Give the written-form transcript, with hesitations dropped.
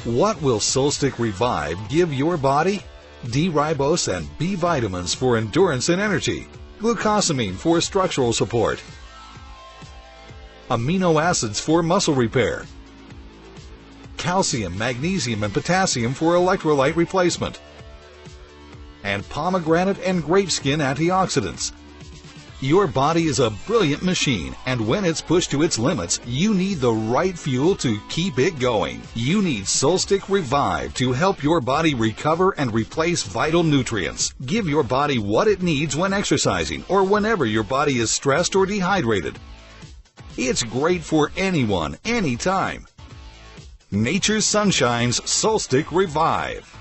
What will Solstic Revive give your body? D-ribose and B vitamins for endurance and energy, glucosamine for structural support, amino acids for muscle repair, calcium, magnesium, and potassium for electrolyte replacement, and pomegranate and grape skin antioxidants. Your body is a brilliant machine, and when it's pushed to its limits, you need the right fuel to keep it going. You need Solstic Revive to help your body recover and replace vital nutrients. Give your body what it needs when exercising or whenever your body is stressed or dehydrated. It's great for anyone, anytime. Nature's Sunshine's Solstic Revive.